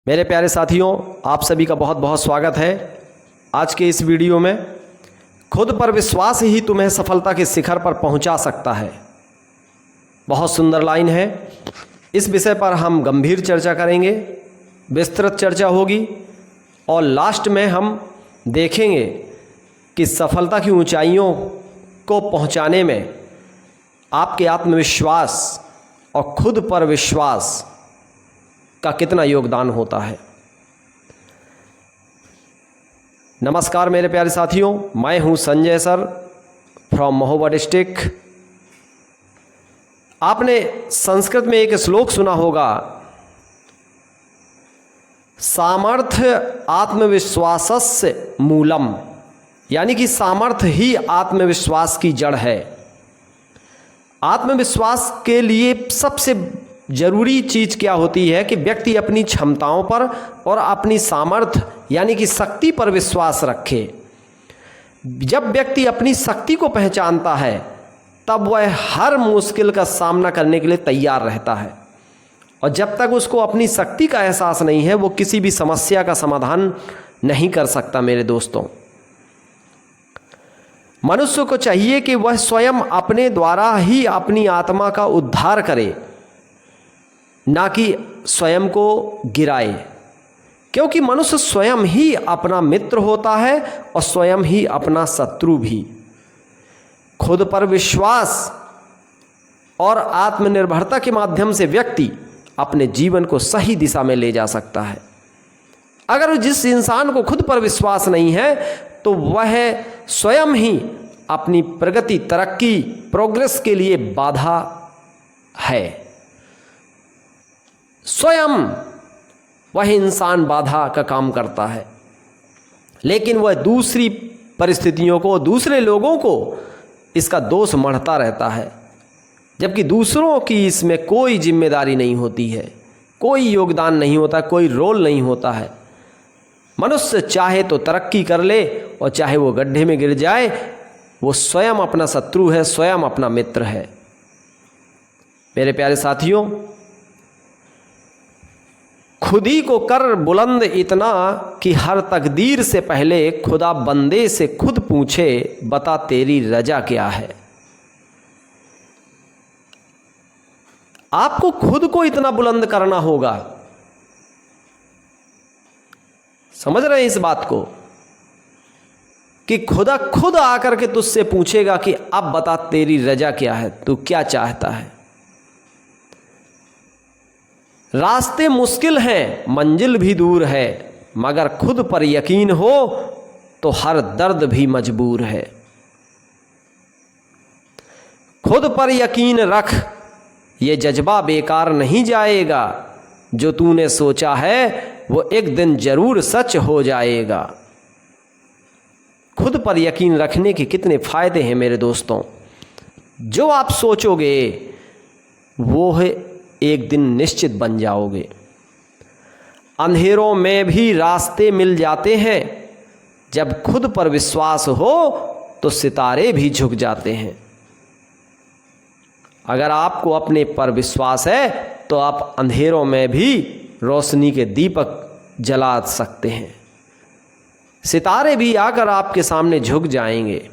मेरे प्यारे साथियों, आप सभी का बहुत बहुत स्वागत है। आज के इस वीडियो में खुद पर विश्वास ही तुम्हें सफलता के शिखर पर पहुंचा सकता है। बहुत सुंदर लाइन है। इस विषय पर हम गंभीर चर्चा करेंगे, विस्तृत चर्चा होगी और लास्ट में हम देखेंगे कि सफलता की ऊंचाइयों को पहुंचाने में आपके आत्मविश्वास और खुद पर विश्वास का कितना योगदान होता है। नमस्कार मेरे प्यारे साथियों, मैं हूं Sanjay sir from Mahoba district. आपने संस्कृत में एक श्लोक सुना होगा, सामर्थ्य आत्मविश्वासस्य मूलम, यानी कि सामर्थ्य ही आत्मविश्वास की जड़ है। आत्मविश्वास के लिए सबसे जरूरी चीज क्या होती है कि व्यक्ति अपनी क्षमताओं पर और अपनी सामर्थ्य यानी कि शक्ति पर विश्वास रखे। जब व्यक्ति अपनी शक्ति को पहचानता है तब वह हर मुश्किल का सामना करने के लिए तैयार रहता है, और जब तक उसको अपनी शक्ति का एहसास नहीं है वो किसी भी समस्या का समाधान नहीं कर सकता। मेरे दोस्तों, मनुष्य को चाहिए कि वह स्वयं अपने द्वारा ही अपनी आत्मा का उद्धार करे, ना कि स्वयं को गिराए, क्योंकि मनुष्य स्वयं ही अपना मित्र होता है और स्वयं ही अपना शत्रु भी। खुद पर विश्वास और आत्मनिर्भरता के माध्यम से व्यक्ति अपने जीवन को सही दिशा में ले जा सकता है। अगर जिस इंसान को खुद पर विश्वास नहीं है तो वह स्वयं ही अपनी प्रगति, तरक्की, प्रोग्रेस के लिए बाधा है। स्वयं वह इंसान बाधा का काम करता है, लेकिन वह दूसरी परिस्थितियों को, दूसरे लोगों को इसका दोष मढ़ता रहता है, जबकि दूसरों की इसमें कोई जिम्मेदारी नहीं होती है, कोई योगदान नहीं होता, कोई रोल नहीं होता है। मनुष्य चाहे तो तरक्की कर ले और चाहे वो गड्ढे में गिर जाए, वो स्वयं अपना शत्रु है, स्वयं अपना मित्र है। मेरे प्यारे साथियों, खुद ही को कर बुलंद इतना कि हर तकदीर से पहले खुदा बंदे से खुद पूछे, बता तेरी रजा क्या है। आपको खुद को इतना बुलंद करना होगा। समझ रहे हैं इस बात को कि खुदा खुद आकर के तुझसे पूछेगा कि अब बता तेरी रजा क्या है, तू क्या चाहता है। रास्ते मुश्किल हैं, मंजिल भी दूर है, मगर खुद पर यकीन हो तो हर दर्द भी मजबूर है। खुद पर यकीन रख, ये जज्बा बेकार नहीं जाएगा, जो तूने सोचा है वो एक दिन जरूर सच हो जाएगा। खुद पर यकीन रखने के कितने फायदे हैं मेरे दोस्तों। जो आप सोचोगे वो है एक दिन निश्चित बन जाओगे। अंधेरों में भी रास्ते मिल जाते हैं, जब खुद पर विश्वास हो तो सितारे भी झुक जाते हैं। अगर आपको अपने पर विश्वास है तो आप अंधेरों में भी रोशनी के दीपक जला सकते हैं। सितारे भी आकर आपके सामने झुक जाएंगे।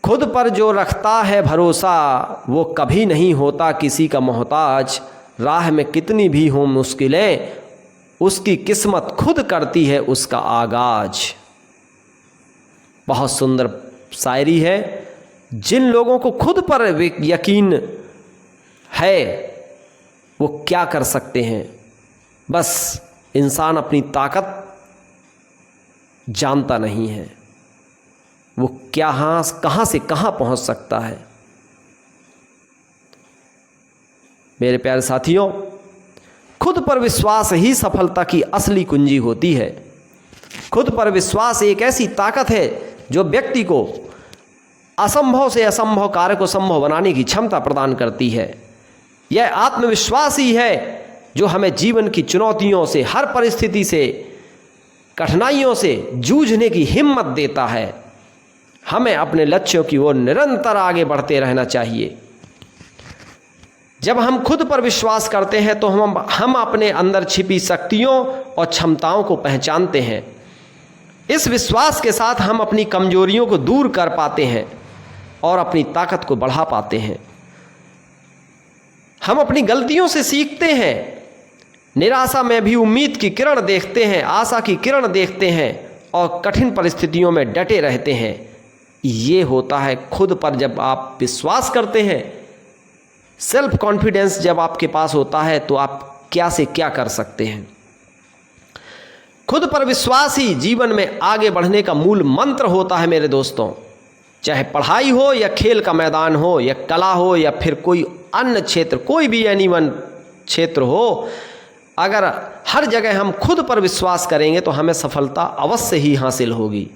खुद पर जो रखता है भरोसा वो कभी नहीं होता किसी का मोहताज। राह में कितनी भी हो मुश्किलें, उसकी किस्मत खुद करती है उसका आगाज। बहुत सुंदर शायरी है। जिन लोगों को खुद पर यकीन है वो क्या कर सकते हैं, बस इंसान अपनी ताकत जानता नहीं है, वो कहाँ से कहाँ पहुँच सकता है। मेरे प्यारे साथियों, खुद पर विश्वास ही सफलता की असली कुंजी होती है। खुद पर विश्वास एक ऐसी ताकत है जो व्यक्ति को असंभव से असंभव कार्य को संभव बनाने की क्षमता प्रदान करती है। यह आत्मविश्वास ही है जो हमें जीवन की चुनौतियों से, हर परिस्थिति से, कठिनाइयों से जूझने की हिम्मत देता है। हमें अपने लक्ष्यों की ओर निरंतर आगे बढ़ते रहना चाहिए। जब हम खुद पर विश्वास करते हैं तो हम अपने अंदर छिपी शक्तियों और क्षमताओं को पहचानते हैं। इस विश्वास के साथ हम अपनी कमजोरियों को दूर कर पाते हैं और अपनी ताकत को बढ़ा पाते हैं। हम अपनी गलतियों से सीखते हैं, निराशा में भी उम्मीद की किरण देखते हैं, आशा की किरण देखते हैं और कठिन परिस्थितियों में डटे रहते हैं। ये होता है खुद पर जब आप विश्वास करते हैं। सेल्फ कॉन्फिडेंस जब आपके पास होता है तो आप क्या से क्या कर सकते हैं। खुद पर विश्वास ही जीवन में आगे बढ़ने का मूल मंत्र होता है मेरे दोस्तों। चाहे पढ़ाई हो या खेल का मैदान हो या कला हो या फिर कोई अन्य क्षेत्र, कोई भी एनीवन क्षेत्र हो, अगर हर जगह हम खुद पर विश्वास करेंगे तो हमें सफलता अवश्य ही हासिल होगी।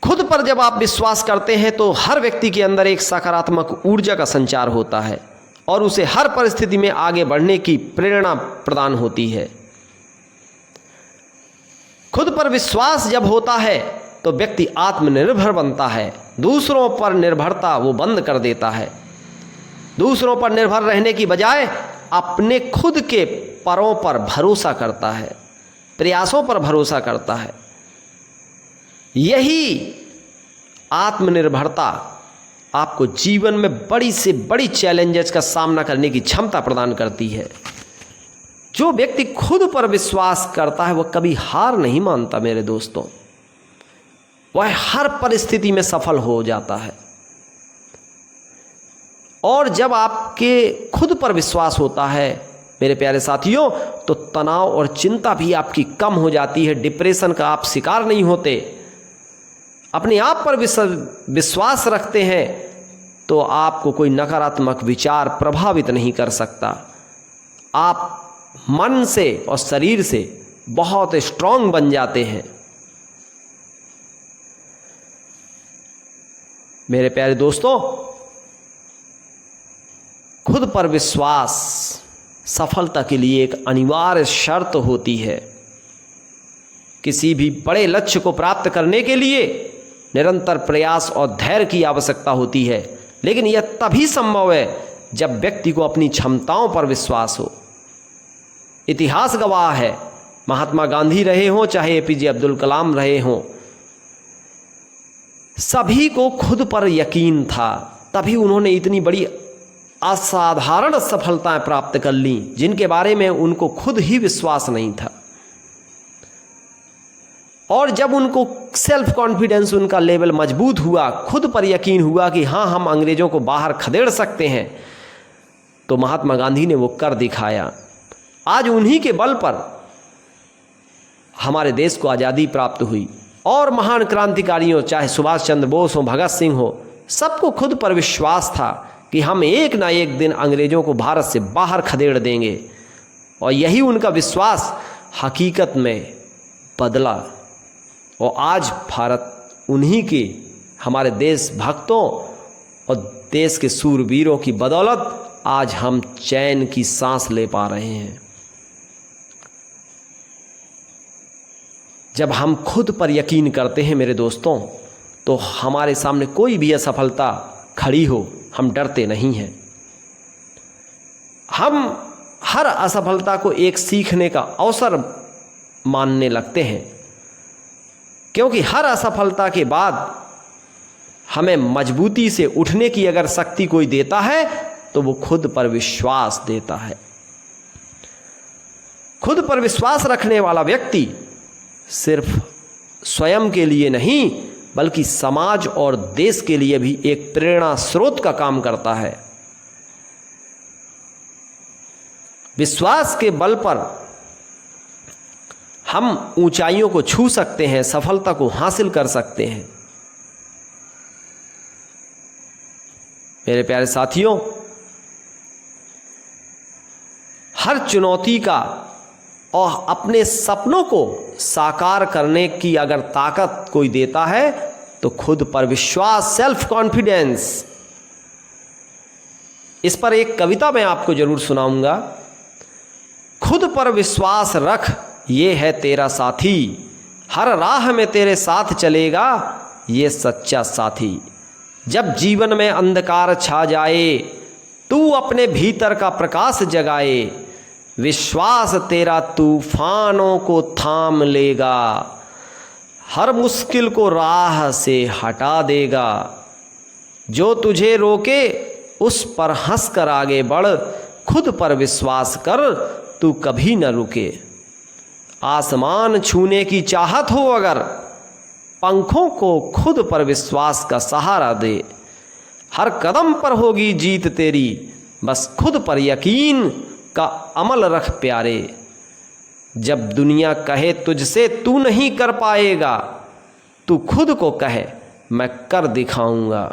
खुद पर जब आप विश्वास करते हैं तो हर व्यक्ति के अंदर एक सकारात्मक ऊर्जा का संचार होता है और उसे हर परिस्थिति में आगे बढ़ने की प्रेरणा प्रदान होती है। खुद पर विश्वास जब होता है तो व्यक्ति आत्मनिर्भर बनता है, दूसरों पर निर्भरता वो बंद कर देता है। दूसरों पर निर्भर रहने की बजाय अपने खुद के परों पर भरोसा करता है, प्रयासों पर भरोसा करता है। यही आत्मनिर्भरता आपको जीवन में बड़ी से बड़ी चैलेंजेस का सामना करने की क्षमता प्रदान करती है। जो व्यक्ति खुद पर विश्वास करता है वह कभी हार नहीं मानता मेरे दोस्तों, वह हर परिस्थिति में सफल हो जाता है। और जब आपके खुद पर विश्वास होता है मेरे प्यारे साथियों तो तनाव और चिंता भी आपकी कम हो जाती है, डिप्रेशन का आप शिकार नहीं होते। अपने आप पर विश्वास रखते हैं तो आपको कोई नकारात्मक विचार प्रभावित नहीं कर सकता। आप मन से और शरीर से बहुत स्ट्रांग बन जाते हैं। मेरे प्यारे दोस्तों, खुद पर विश्वास सफलता के लिए एक अनिवार्य शर्त होती है। किसी भी बड़े लक्ष्य को प्राप्त करने के लिए निरंतर प्रयास और धैर्य की आवश्यकता होती है, लेकिन यह तभी संभव है जब व्यक्ति को अपनी क्षमताओं पर विश्वास हो। इतिहास गवाह है, महात्मा गांधी रहे हों चाहे एपीजे अब्दुल कलाम रहे हों, सभी को खुद पर यकीन था, तभी उन्होंने इतनी बड़ी असाधारण सफलताएं प्राप्त कर ली जिनके बारे में उनको खुद ही विश्वास नहीं था। और जब उनको सेल्फ कॉन्फिडेंस, उनका लेवल मजबूत हुआ, खुद पर यकीन हुआ कि हाँ हम अंग्रेजों को बाहर खदेड़ सकते हैं, तो महात्मा गांधी ने वो कर दिखाया। आज उन्हीं के बल पर हमारे देश को आज़ादी प्राप्त हुई। और महान क्रांतिकारियों चाहे सुभाष चंद्र बोस हो, भगत सिंह हो, सबको खुद पर विश्वास था कि हम एक ना एक दिन अंग्रेजों को भारत से बाहर खदेड़ देंगे। और यही उनका विश्वास हकीकत में बदला और आज भारत उन्हीं के, हमारे देश भक्तों और देश के सूरवीरों की बदौलत आज हम चैन की सांस ले पा रहे हैं। जब हम खुद पर यकीन करते हैं मेरे दोस्तों तो हमारे सामने कोई भी असफलता खड़ी हो हम डरते नहीं हैं। हम हर असफलता को एक सीखने का अवसर मानने लगते हैं, क्योंकि हर असफलता के बाद हमें मजबूती से उठने की अगर शक्ति कोई देता है तो वो खुद पर विश्वास देता है। खुद पर विश्वास रखने वाला व्यक्ति सिर्फ स्वयं के लिए नहीं बल्कि समाज और देश के लिए भी एक प्रेरणा स्रोत का काम करता है। विश्वास के बल पर हम ऊंचाइयों को छू सकते हैं, सफलता को हासिल कर सकते हैं। मेरे प्यारे साथियों, हर चुनौती का और अपने सपनों को साकार करने की अगर ताकत कोई देता है तो खुद पर विश्वास, सेल्फ कॉन्फिडेंस। इस पर एक कविता मैं आपको जरूर सुनाऊंगा। खुद पर विश्वास रख, ये है तेरा साथी, हर राह में तेरे साथ चलेगा, ये सच्चा साथी। जब जीवन में अंधकार छा जाए, तू अपने भीतर का प्रकाश जगाए। विश्वास तेरा तूफानों को थाम लेगा, हर मुश्किल को राह से हटा देगा। जो तुझे रोके उस पर हंस कर आगे बढ़, खुद पर विश्वास कर तू कभी न रुके। आसमान छूने की चाहत हो अगर, पंखों को खुद पर विश्वास का सहारा दे। हर कदम पर होगी जीत तेरी, बस खुद पर यकीन का अमल रख प्यारे। जब दुनिया कहे तुझसे तू नहीं कर पाएगा, तू खुद को कहे मैं कर दिखाऊंगा।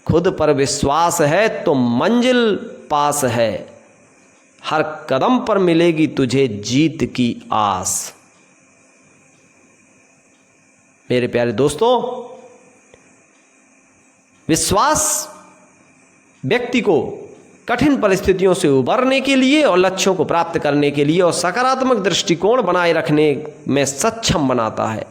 खुद पर विश्वास है तो मंजिल पास है, हर कदम पर मिलेगी तुझे जीत की आस। मेरे प्यारे दोस्तों, विश्वास व्यक्ति को कठिन परिस्थितियों से उबरने के लिए और लक्ष्यों को प्राप्त करने के लिए और सकारात्मक दृष्टिकोण बनाए रखने में सक्षम बनाता है।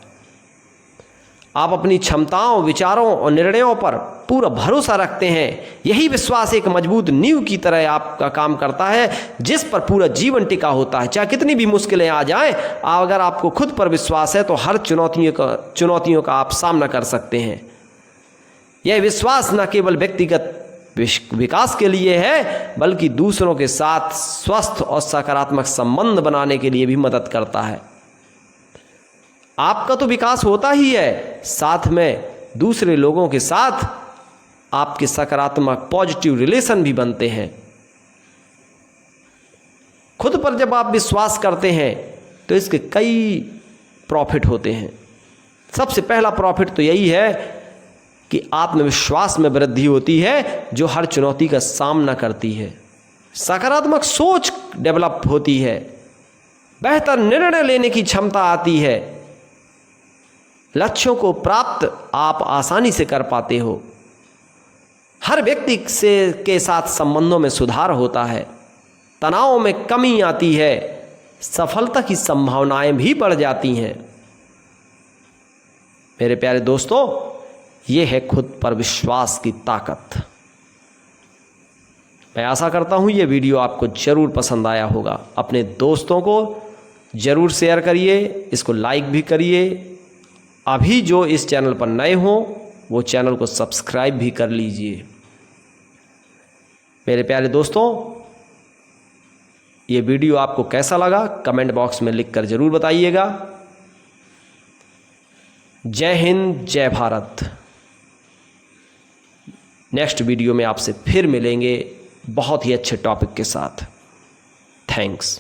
आप अपनी क्षमताओं, विचारों और निर्णयों पर पूरा भरोसा रखते हैं। यही विश्वास एक मजबूत नींव की तरह आपका काम करता है, जिस पर पूरा जीवन टिका होता है। चाहे कितनी भी मुश्किलें आ जाएं, अगर आपको खुद पर विश्वास है तो हर चुनौतियों का आप सामना कर सकते हैं। यह विश्वास न केवल व्यक्तिगत विकास के लिए है, बल्कि दूसरों के साथ स्वस्थ और सकारात्मक संबंध बनाने के लिए भी मदद करता है। आपका तो विकास होता ही है, साथ में दूसरे लोगों के साथ आपके सकारात्मक पॉजिटिव रिलेशन भी बनते हैं। खुद पर जब आप विश्वास करते हैं तो इसके कई प्रॉफिट होते हैं। सबसे पहला प्रॉफिट तो यही है कि आत्मविश्वास में वृद्धि होती है, जो हर चुनौती का सामना करती है। सकारात्मक सोच डेवलप होती है, बेहतर निर्णय लेने की क्षमता आती है, लक्ष्यों को प्राप्त आप आसानी से कर पाते हो। हर व्यक्ति के साथ संबंधों में सुधार होता है, तनाव में कमी आती है, सफलता की संभावनाएं भी बढ़ जाती हैं। मेरे प्यारे दोस्तों, ये है खुद पर विश्वास की ताकत। मैं आशा करता हूँ ये वीडियो आपको ज़रूर पसंद आया होगा। अपने दोस्तों को ज़रूर शेयर करिए, इसको लाइक भी करिए। अभी जो इस चैनल पर नए हों वो चैनल को सब्सक्राइब भी कर लीजिए। मेरे प्यारे दोस्तों, ये वीडियो आपको कैसा लगा कमेंट बॉक्स में लिखकर ज़रूर बताइएगा। जय हिंद, जय भारत। नेक्स्ट वीडियो में आपसे फिर मिलेंगे बहुत ही अच्छे टॉपिक के साथ। थैंक्स।